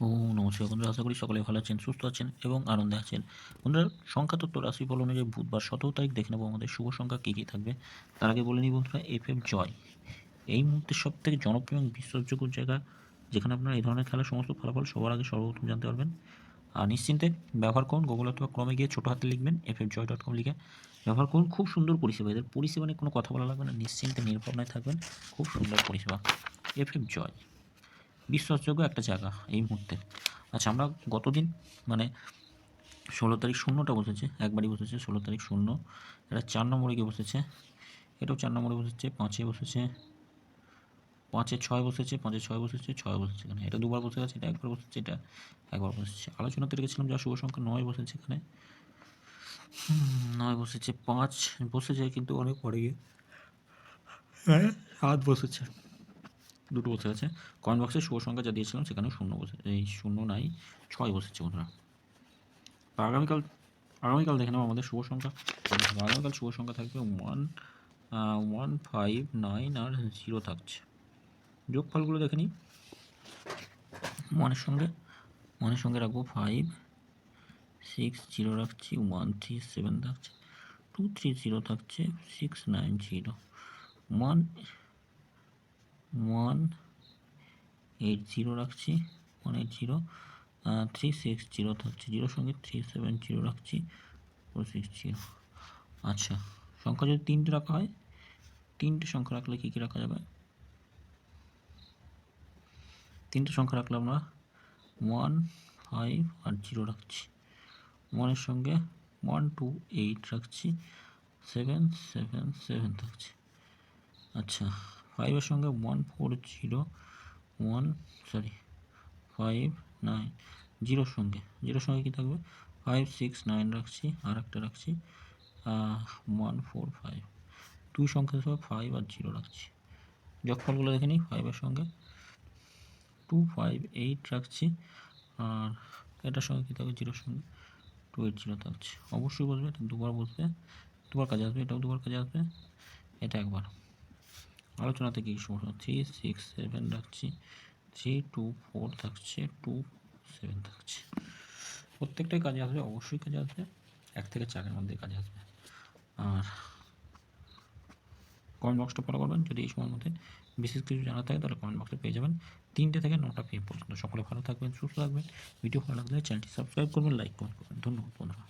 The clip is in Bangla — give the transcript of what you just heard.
ও নমস্কার বন্ধুরা, আশা করি সকলে ভালো আছেন, সুস্থ আছেন এবং আনন্দে আছেন। বন্ধুরা, সংখ্যাতত্ত্ব রাশিফল অনুযায়ী বুধবার 17 তারিখ দেখে নেব আমাদের শুভ সংখ্যা কী কী থাকবে। তার আগে বলে নিই বন্ধুরা, এফএফ জয় এই মুহূর্তে সবথেকে জনপ্রিয় এবং বিশ্বাসযোগ্য জায়গা, যেখানে আপনারা এই ধরনের খেলার সমস্ত ফলাফল সবার আগে সর্বপ্রথম জানতে পারবেন। আর নিশ্চিন্তে ব্যবহার করুন, গুগল অথবা ক্রমে গিয়ে ছোটো হাতে লিখবেন ffjoy.com লিখে ব্যবহার করুন। খুব সুন্দর পরিষেবা, এদের পরিষেবা নিয়ে কোনো কথা বলা লাগবে না, নিশ্চিন্তে নির্ভাবনায় থাকবেন। খুব সুন্দর পরিষেবা এফএফ জয়, বিশ্বাসযোগ্য একটা জায়গা এই মুহূর্তে। আচ্ছা, আমরা গতদিন মানে 16 তারিখ শূন্যটা বসেছে, একবারই বসেছে 16 তারিখ শূন্য। এটা 4 নম্বরে গিয়ে বসেছে, এটাও 4 নম্বরে বসেছে, 5-এ বসেছে, 5-এ 6 বসেছে, 5-এ 6 বসেছে, 6 বসেছে এখানে। এটা দুবার বসে গেছে, এটা একবার বসেছে, এটা একবার বসেছে। আলোচনাতে রেখেছিলাম যা শুভ সংখ্যা 9 বসেছে এখানে, 9 বসেছে, 5 বসেছে কিন্তু অনেক পরে গিয়ে, হ্যাঁ 7 বসেছে, দুটো বসে গেছে। কমেন্ট বক্সে শুভ সংখ্যা যা দিয়েছিলাম সেখানে শূন্য বসে, এই শূন্য নাই, 6 বসেছে বন্ধুরা। আগামীকাল আগামীকাল দেখে নেব আমাদের শুভ সংখ্যা। আগামীকাল শুভ সংখ্যা থাকবে 1, 5, 9 আর 0 থাকছে। যোগফলগুলো দেখে নিই। মনের সঙ্গে রাখবো 5, 6, 0 রাখছি, 1, 3, 7 থাকছে, 2, 3, 0 থাকছে, 6, 9, 0, 1, 1, 8, 0 রাখছি, 1, 8, 0, 3, 6, 0 থাকছে, 0 সঙ্গে 3, 7, 0 রাখছি, 4, 6, 0। আচ্ছা, সংখ্যা যদি 3টে রাখা হয়, 3টে সংখ্যা রাখলে কী কী রাখা যাবে? 3টে সংখ্যা রাখলে আমরা 1, 5 আর 0 রাখছি। 1-এর সঙ্গে 1, 2, 8 রাখছি, 7, 7, 7 থাকছে। আচ্ছা, 5-এর সঙ্গে 1, 4, 0, 5, 9, 0-র সঙ্গে কী থাকবে? 5, 6, 9 রাখছি, আর একটা রাখছি 1, 4, 5। দুই সংখ্যার সঙ্গে 5 আর 0 রাখছি। যোগফলগুলো দেখে নিই। 5-এর সঙ্গে 2, 5, 8 রাখছি, আর এটার সঙ্গে কী থাকবে? 0-র সঙ্গে 2, 8, 0 থাকছে। অবশ্যই বসবে, এটা দুবার বসবে, দুবার কাজে আসবে, এটাও দুবার কাজে আসবে, এটা একবার। আলোচনাতে কী সমস্যা? 3, 6, 7 রাখছি, 3, 2, 4 থাকছে, 2, 7 থাকছে। প্রত্যেকটাই কাজে আসবে, অবশ্যই কাজে আসবে, 1 থেকে 4-এর মধ্যে কাজে আসবে। আর কমেন্ট বক্সটা ফলো করবেন। যদি এই সময়ের মধ্যে বিশেষ কিছু জানা থাকে তাহলে কমেন্ট বক্সে পেয়ে যাবেন। 3টে থেকে 9টা PM পর্যন্ত। সকলে ভালো থাকবেন, সুস্থ থাকবেন। ভিডিও ভালো লাগলে চ্যানেলটি সাবস্ক্রাইব করবেন, লাইক কমেন্ট করবেন। ধন্যবাদ বন্ধুরা।